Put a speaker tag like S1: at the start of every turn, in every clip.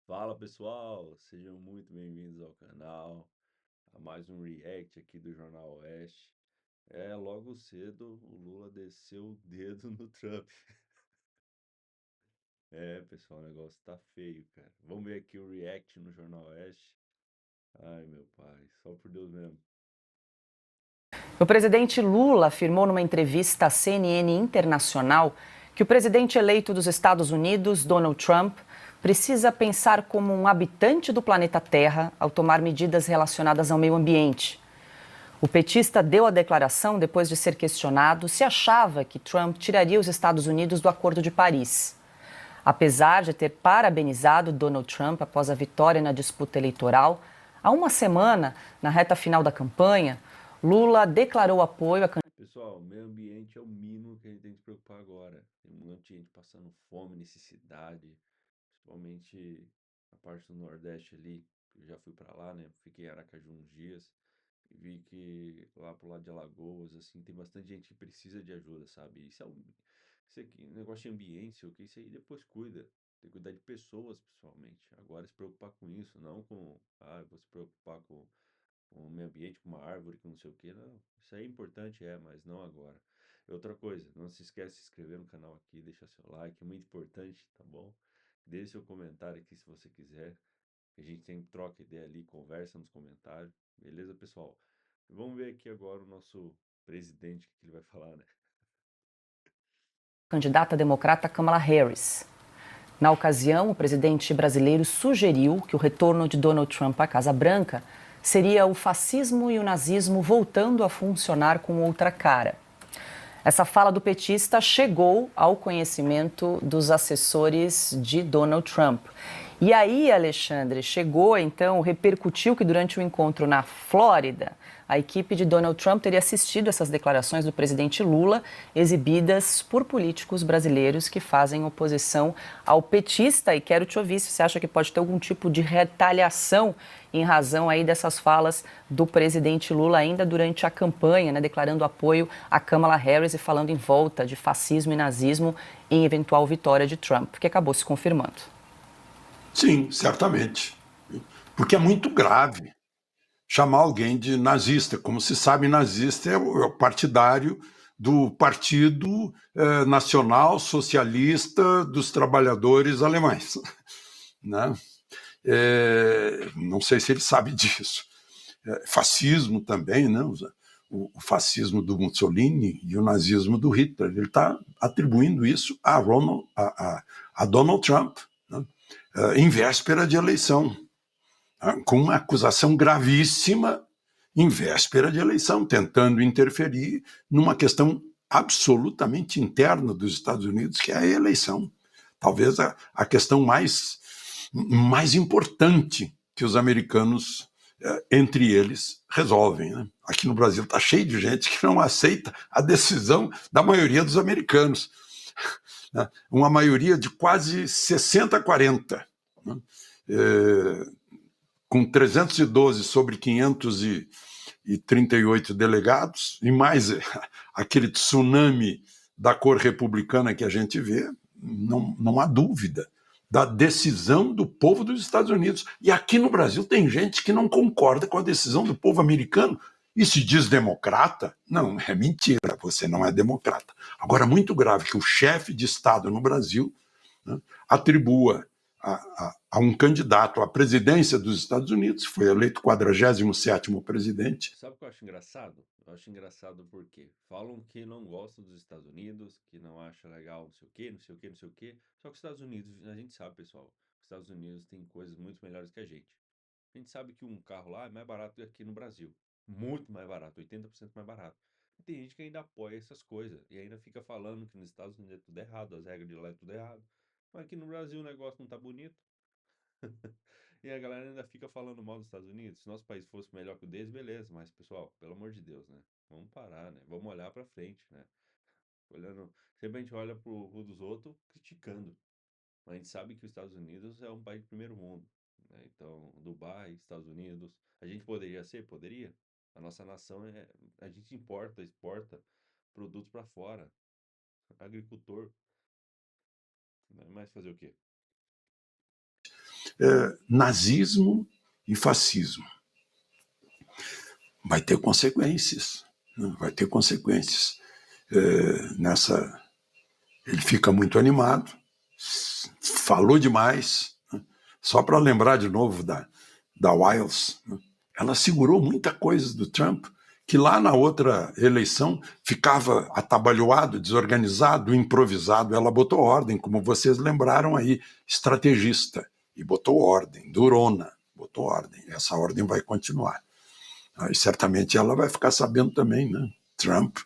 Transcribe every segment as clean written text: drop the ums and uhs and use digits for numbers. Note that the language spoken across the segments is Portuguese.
S1: Fala pessoal, sejam muito bem-vindos ao canal, a mais um react aqui do Jornal Oeste. Logo cedo o Lula desceu o dedo no Trump. Pessoal, o negócio tá feio, cara. Vamos ver aqui o react no Jornal Oeste. Ai, meu pai, só por Deus mesmo.
S2: O presidente Lula afirmou numa entrevista à CNN Internacional que o presidente eleito dos Estados Unidos, Donald Trump, precisa pensar como um habitante do planeta Terra ao tomar medidas relacionadas ao meio ambiente. O petista deu a declaração depois de ser questionado se achava que Trump tiraria os Estados Unidos do Acordo de Paris. Apesar de ter parabenizado Donald Trump após a vitória na disputa eleitoral, há uma semana, na reta final da campanha, Lula declarou apoio à
S1: Pessoal, meio ambiente é o mínimo que a gente tem que se preocupar agora. Tem um monte de gente passando fome, necessidade, principalmente a parte do Nordeste ali. Eu já fui pra lá, né? Fiquei em Aracaju uns dias e vi que lá pro lado de Alagoas, assim, tem bastante gente que precisa de ajuda, sabe? Isso aqui, negócio de ambiente, o que isso aí depois cuida. Tem que cuidar de pessoas, principalmente. Agora se preocupar com isso, não com, vou se preocupar com o meio ambiente, com uma árvore, com não sei o quê. Não, isso aí é importante, mas não agora. E outra coisa, não se esquece de se inscrever no canal aqui, deixar seu like, é muito importante, tá bom? Deixe seu comentário aqui se você quiser. A gente sempre troca ideia ali, conversa nos comentários. Beleza, pessoal? Vamos ver aqui agora o nosso presidente, o que ele vai falar, né?
S2: candidata democrata Kamala Harris. Na ocasião, o presidente brasileiro sugeriu que o retorno de Donald Trump à Casa Branca seria o fascismo e o nazismo voltando a funcionar com outra cara. Essa fala do petista chegou ao conhecimento dos assessores de Donald Trump. E aí, Alexandre, chegou então, repercutiu que durante o encontro na Flórida, a equipe de Donald Trump teria assistido essas declarações do presidente Lula, exibidas por políticos brasileiros que fazem oposição ao petista. E quero te ouvir se você acha que pode ter algum tipo de retaliação em razão aí dessas falas do presidente Lula ainda durante a campanha, né, declarando apoio a Kamala Harris e falando em volta de fascismo e nazismo em eventual vitória de Trump, que acabou se confirmando.
S3: Sim, certamente. Porque é muito grave chamar alguém de nazista. Como se sabe, nazista é o partidário do Partido Nacional Socialista dos Trabalhadores Alemães. Né? Não sei se ele sabe disso. Fascismo também, né? O fascismo do Mussolini e o nazismo do Hitler. Ele está atribuindo isso a Donald Trump, né? Em véspera de eleição, com uma acusação gravíssima em véspera de eleição, tentando interferir numa questão absolutamente interna dos Estados Unidos, que é a eleição. Talvez a questão mais importante que os americanos, entre eles, resolvem. Né? Aqui no Brasil está cheio de gente que não aceita a decisão da maioria dos americanos. Né? Uma maioria de quase 60-40. Né? Com 312 sobre 538 delegados, e mais aquele tsunami da cor republicana que a gente vê, não há dúvida da decisão do povo dos Estados Unidos. E aqui no Brasil tem gente que não concorda com a decisão do povo americano e se diz democrata. Não, é mentira, você não é democrata. Agora, é muito grave que o chefe de Estado no Brasil, né, atribua a um candidato à presidência dos Estados Unidos, foi eleito 47º presidente.
S1: Sabe o que eu acho engraçado? Eu acho engraçado porque falam que não gostam dos Estados Unidos, que não acha legal não sei o quê, não sei o quê, não sei o quê. Só que os Estados Unidos, a gente sabe, pessoal, os Estados Unidos tem coisas muito melhores que a gente. A gente sabe que um carro lá é mais barato que aqui no Brasil. Muito mais barato, 80% mais barato. E tem gente que ainda apoia essas coisas e ainda fica falando que nos Estados Unidos é tudo errado, as regras de lá é tudo errado. Mas aqui no Brasil o negócio não tá bonito. E a galera ainda fica falando mal dos Estados Unidos. Se nosso país fosse melhor que o deles, beleza. Mas, pessoal, pelo amor de Deus, né? Vamos parar, né? Vamos olhar pra frente, né? Olhando, sempre a gente olha pro dos outros criticando. Mas a gente sabe que os Estados Unidos é um país de primeiro mundo, né? Então, Dubai, Estados Unidos, a gente poderia ser? Poderia. A nossa nação a gente importa, exporta produtos para fora. Agricultor, né? Mas fazer o quê?
S3: nazismo e fascismo. Vai ter consequências, né? Vai ter consequências. Ele fica muito animado, falou demais, né? Só para lembrar de novo da Wiles, né? Ela segurou muita coisa do Trump, que lá na outra eleição ficava atabalhoado, desorganizado, improvisado. Ela botou ordem, como vocês lembraram aí, estrategista, e botou ordem, durona, botou ordem. Essa ordem vai continuar. E certamente ela vai ficar sabendo também, né? Trump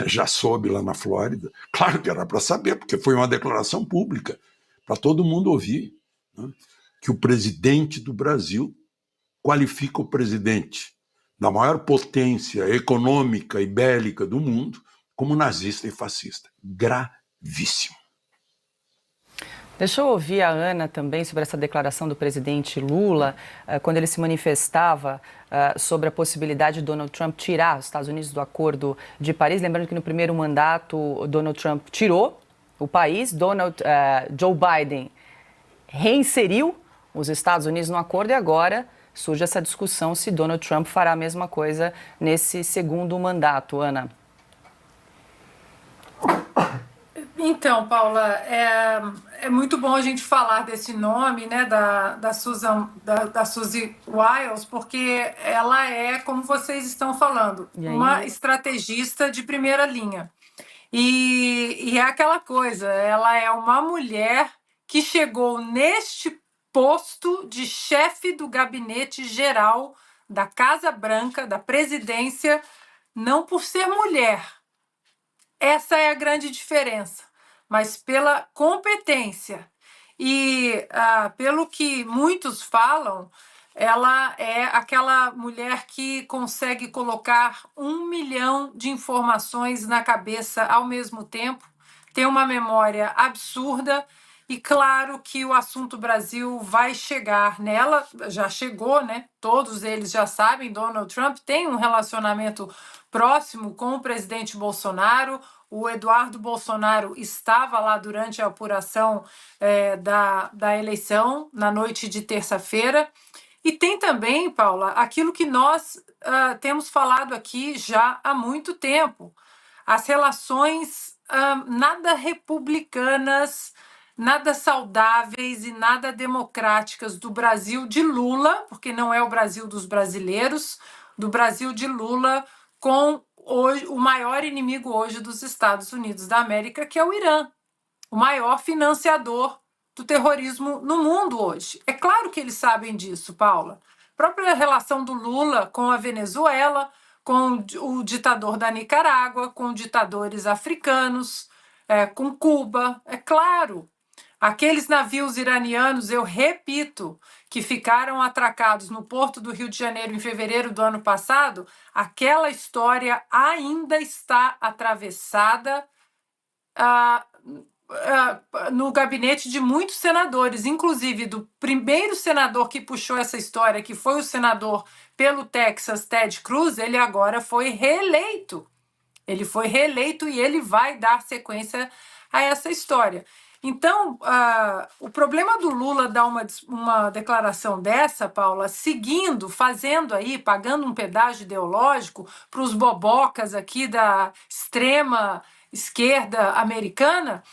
S3: já soube lá na Flórida. Claro que era para saber, porque foi uma declaração pública, para todo mundo ouvir, né? Que o presidente do Brasil qualifica o presidente da maior potência econômica e bélica do mundo como nazista e fascista. Gravíssimo.
S2: Deixa eu ouvir a Ana também sobre essa declaração do presidente Lula, quando ele se manifestava sobre a possibilidade de Donald Trump tirar os Estados Unidos do Acordo de Paris. Lembrando que no primeiro mandato, Donald Trump tirou o país, Joe Biden reinseriu os Estados Unidos no acordo e agora surge essa discussão se Donald Trump fará a mesma coisa nesse segundo mandato. Ana.
S4: Então, Paula, é muito bom a gente falar desse nome, né, da Suzy Wiles, porque ela é, como vocês estão falando, uma estrategista de primeira linha. E é aquela coisa, ela é uma mulher que chegou neste posto de chefe do gabinete geral da Casa Branca, da presidência, não por ser mulher. Essa é a grande diferença, mas pela competência e pelo que muitos falam, ela é aquela mulher que consegue colocar 1 milhão de informações na cabeça ao mesmo tempo, tem uma memória absurda e claro que o assunto Brasil vai chegar nela, já chegou, né? Todos eles já sabem, Donald Trump tem um relacionamento próximo com o presidente Bolsonaro. O Eduardo Bolsonaro estava lá durante a apuração da eleição, na noite de terça-feira. E tem também, Paula, aquilo que nós temos falado aqui já há muito tempo, as relações nada republicanas, nada saudáveis e nada democráticas do Brasil de Lula, porque não é o Brasil dos brasileiros, do Brasil de Lula com hoje, o maior inimigo hoje dos Estados Unidos da América, que é o Irã, o maior financiador do terrorismo no mundo hoje. É claro que eles sabem disso, Paula. A própria relação do Lula com a Venezuela, com o ditador da Nicarágua, com ditadores africanos, com Cuba, é claro. Aqueles navios iranianos, eu repito, que ficaram atracados no porto do Rio de Janeiro em fevereiro do ano passado, aquela história ainda está atravessada no gabinete de muitos senadores, inclusive do primeiro senador que puxou essa história, que foi o senador pelo Texas, Ted Cruz, ele agora foi reeleito. Ele foi reeleito e ele vai dar sequência a essa história. Então, o problema do Lula dar uma declaração dessa, Paula, seguindo, fazendo aí, pagando um pedágio ideológico para os bobocas aqui da extrema esquerda americana,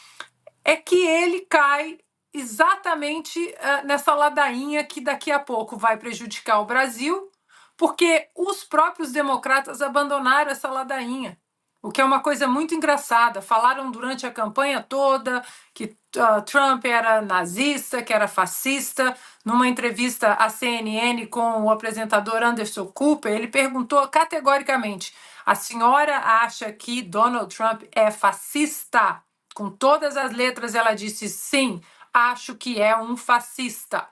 S4: é que ele cai exatamente nessa ladainha que daqui a pouco vai prejudicar o Brasil, porque os próprios democratas abandonaram essa ladainha. O que é uma coisa muito engraçada. Falaram durante a campanha toda que Trump era nazista, que era fascista. Numa entrevista à CNN com o apresentador Anderson Cooper, ele perguntou categoricamente: a senhora acha que Donald Trump é fascista? Com todas as letras, ela disse: sim, acho que é um fascista.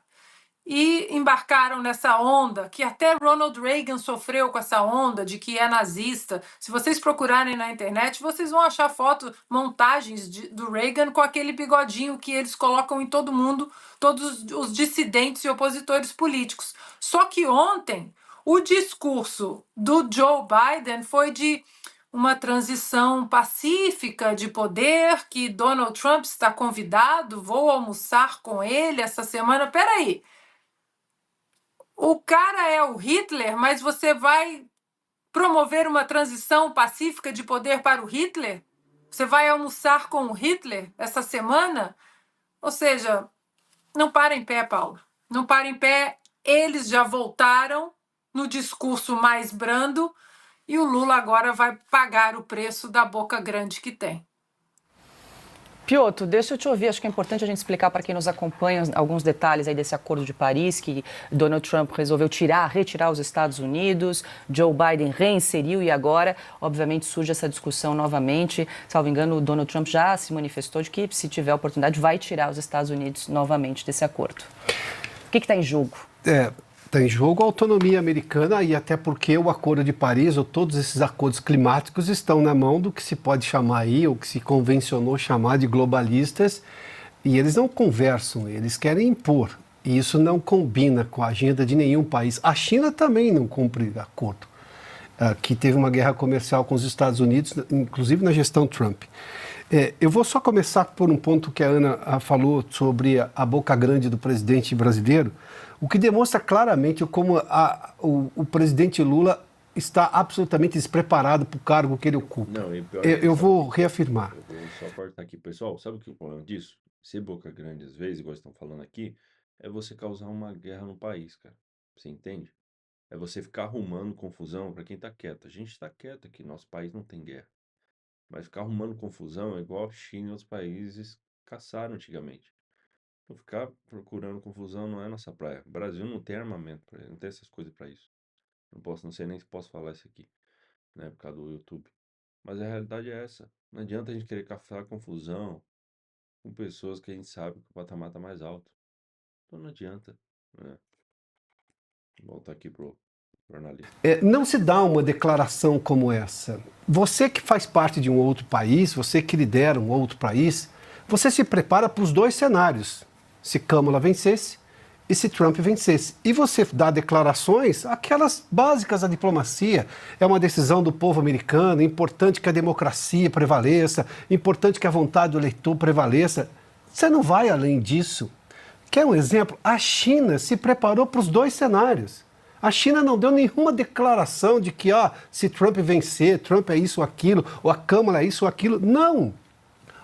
S4: E embarcaram nessa onda, que até Ronald Reagan sofreu com essa onda de que é nazista. Se vocês procurarem na internet, vocês vão achar fotos, montagens do Reagan com aquele bigodinho que eles colocam em todo mundo, todos os dissidentes e opositores políticos. Só que ontem, o discurso do Joe Biden foi de uma transição pacífica de poder, que Donald Trump está convidado, vou almoçar com ele essa semana. Peraí, O cara é o Hitler, mas você vai promover uma transição pacífica de poder para o Hitler? Você vai almoçar com o Hitler essa semana? Ou seja, não para em pé, Paulo. Não para em pé. Eles já voltaram no discurso mais brando e o Lula agora vai pagar o preço da boca grande que tem.
S2: Piotr, deixa eu te ouvir. Acho que é importante a gente explicar para quem nos acompanha alguns detalhes aí desse Acordo de Paris, que Donald Trump resolveu retirar os Estados Unidos, Joe Biden reinseriu e agora, obviamente, surge essa discussão novamente. Salvo engano, o Donald Trump já se manifestou de que, se tiver oportunidade, vai tirar os Estados Unidos novamente desse acordo. O que está em jogo?
S5: Está em jogo a autonomia americana e até porque o Acordo de Paris ou todos esses acordos climáticos estão na mão do que se pode chamar aí, ou que se convencionou chamar de globalistas, e eles não conversam, eles querem impor. E isso não combina com a agenda de nenhum país. A China também não cumpre acordo, que teve uma guerra comercial com os Estados Unidos, inclusive na gestão Trump. Eu vou só começar por um ponto que a Ana falou sobre a boca grande do presidente brasileiro, o que demonstra claramente como o presidente Lula está absolutamente despreparado para o cargo que ele ocupa.
S1: Não, e pior
S5: Eu vou reafirmar.
S1: Eu vou só cortar aqui, pessoal. Sabe o que é o problema disso? Ser boca grande às vezes, igual estão falando aqui, é você causar uma guerra no país, cara. Você entende? É você ficar arrumando confusão para quem tá quieto. A gente tá quieto aqui, nosso país não tem guerra. Mas ficar arrumando confusão é igual a China e outros países caçaram antigamente. Então ficar procurando confusão não é nossa praia. O Brasil não tem armamento, não tem essas coisas para isso. Não sei nem se posso falar isso aqui, né, por causa do YouTube. Mas a realidade é essa. Não adianta a gente querer caçar confusão com pessoas que a gente sabe que o patamar tá mais alto. Então não adianta, né? Vou voltar aqui pro jornalista.
S5: Não se dá uma declaração como essa. Você que faz parte de um outro país, você que lidera um outro país, você se prepara para os dois cenários. Se Kamala vencesse e se Trump vencesse. E você dá declarações, aquelas básicas da diplomacia. É uma decisão do povo americano, é importante que a democracia prevaleça, é importante que a vontade do eleitor prevaleça. Você não vai além disso. Quer um exemplo? A China se preparou para os dois cenários. A China não deu nenhuma declaração de que se Trump vencer, Trump é isso ou aquilo, ou a Câmara é isso ou aquilo. Não!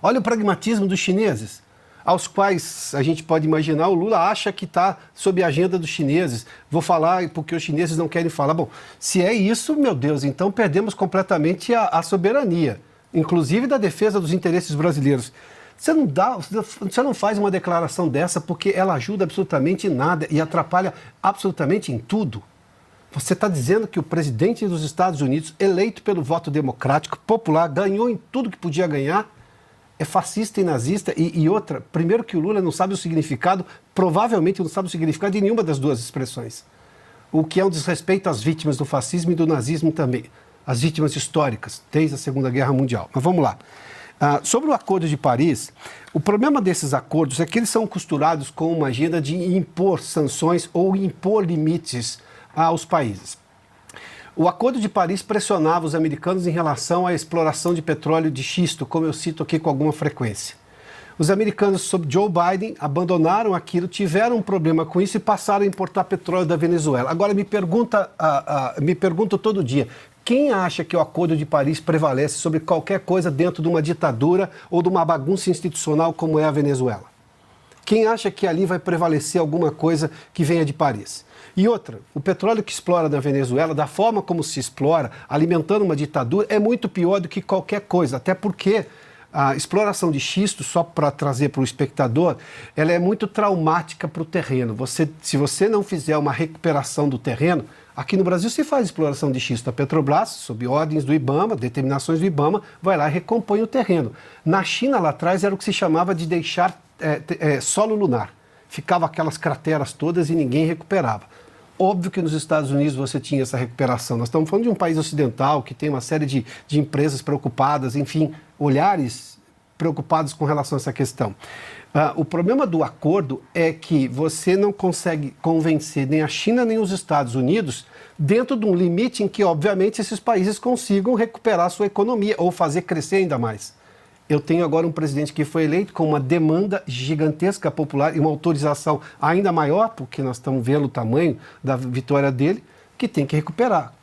S5: Olha o pragmatismo dos chineses, aos quais a gente pode imaginar o Lula acha que está sob a agenda dos chineses. Vou falar porque os chineses não querem falar. Bom, se é isso, meu Deus, então perdemos completamente a soberania, inclusive da defesa dos interesses brasileiros. Você não faz uma declaração dessa porque ela ajuda absolutamente em nada e atrapalha absolutamente em tudo. Você está dizendo que o presidente dos Estados Unidos, eleito pelo voto democrático, popular, ganhou em tudo que podia ganhar, é fascista e nazista. E outra, primeiro que o Lula não sabe o significado, provavelmente não sabe o significado de nenhuma das duas expressões. O que é um desrespeito às vítimas do fascismo e do nazismo também, as vítimas históricas, desde a Segunda Guerra Mundial. Mas vamos lá. Sobre o Acordo de Paris, o problema desses acordos é que eles são costurados com uma agenda de impor sanções ou impor limites aos países. O Acordo de Paris pressionava os americanos em relação à exploração de petróleo de xisto, como eu cito aqui com alguma frequência. Os americanos, sob Joe Biden, abandonaram aquilo, tiveram um problema com isso e passaram a importar petróleo da Venezuela. Agora me pergunto todo dia, quem acha que o Acordo de Paris prevalece sobre qualquer coisa dentro de uma ditadura ou de uma bagunça institucional como é a Venezuela? Quem acha que ali vai prevalecer alguma coisa que venha de Paris? E outra, o petróleo que explora na Venezuela, da forma como se explora, alimentando uma ditadura, é muito pior do que qualquer coisa, até porque a exploração de xisto, só para trazer para o espectador, ela é muito traumática para o terreno. Se você não fizer uma recuperação do terreno, aqui no Brasil se faz exploração de xisto. A Petrobras, sob ordens do IBAMA, determinações do IBAMA, vai lá e recompõe o terreno. Na China, lá atrás, era o que se chamava de deixar solo lunar. Ficava aquelas crateras todas e ninguém recuperava. Óbvio que nos Estados Unidos você tinha essa recuperação. Nós estamos falando de um país ocidental que tem uma série de empresas preocupadas, enfim, olhares preocupados com relação a essa questão. O problema do acordo é que você não consegue convencer nem a China nem os Estados Unidos dentro de um limite em que, obviamente, esses países consigam recuperar a sua economia ou fazer crescer ainda mais. Eu tenho agora um presidente que foi eleito com uma demanda gigantesca popular e uma autorização ainda maior, porque nós estamos vendo o tamanho da vitória dele, que tem que recuperar.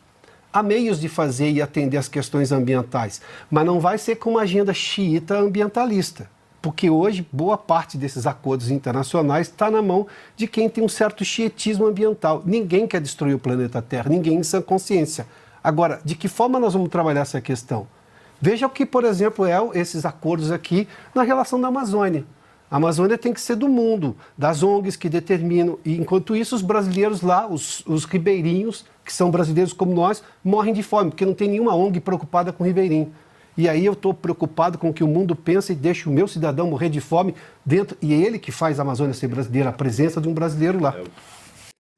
S5: Há meios de fazer e atender as questões ambientais, mas não vai ser com uma agenda xiita ambientalista, porque hoje boa parte desses acordos internacionais está na mão de quem tem um certo xietismo ambiental. Ninguém quer destruir o planeta Terra, ninguém em sã consciência. Agora, de que forma nós vamos trabalhar essa questão? Veja o que, por exemplo, esses acordos aqui na relação da Amazônia. A Amazônia tem que ser do mundo, das ONGs que determinam. E, enquanto isso, os brasileiros lá, os ribeirinhos, que são brasileiros como nós, morrem de fome, porque não tem nenhuma ONG preocupada com o ribeirinho. E aí eu estou preocupado com o que o mundo pensa e deixa o meu cidadão morrer de fome dentro. E é ele que faz a Amazônia ser brasileira, a presença de um brasileiro lá.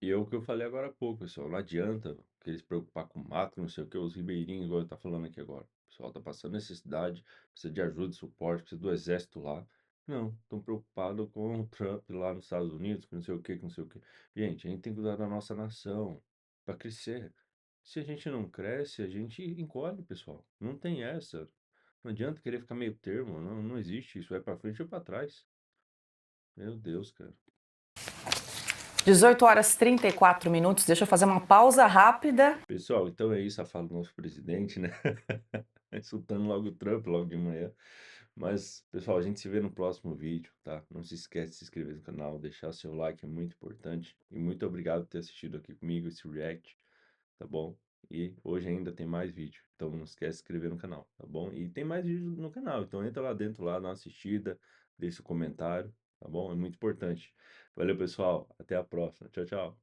S1: E é o que eu falei agora há pouco, pessoal. Não adianta que eles se preocupar com mato, não sei o que, os ribeirinhos, igual eu tá falando aqui agora. O pessoal tá passando necessidade, precisa de ajuda, suporte, precisa do exército lá. Não, estão preocupados com o Trump lá nos Estados Unidos, que não sei o que, que não sei o que. Gente, a gente tem que cuidar da nossa nação para crescer. Se a gente não cresce, a gente encolhe, pessoal. Não tem essa. Não adianta querer ficar meio termo, não existe isso. É para frente ou para trás. Meu Deus, cara.
S2: 18 horas 34 minutos. Deixa eu fazer uma pausa rápida.
S1: Pessoal, então é isso a fala do nosso presidente, né? Insultando logo o Trump logo de manhã. Mas, pessoal, a gente se vê no próximo vídeo, tá? Não se esquece de se inscrever no canal, deixar seu like é muito importante. E muito obrigado por ter assistido aqui comigo esse react, tá bom? E hoje ainda tem mais vídeo, então não esquece de se inscrever no canal, tá bom? E tem mais vídeo no canal, então entra lá dentro, lá, dá uma assistida, deixa o comentário, tá bom? É muito importante. Valeu, pessoal. Até a próxima. Tchau, tchau.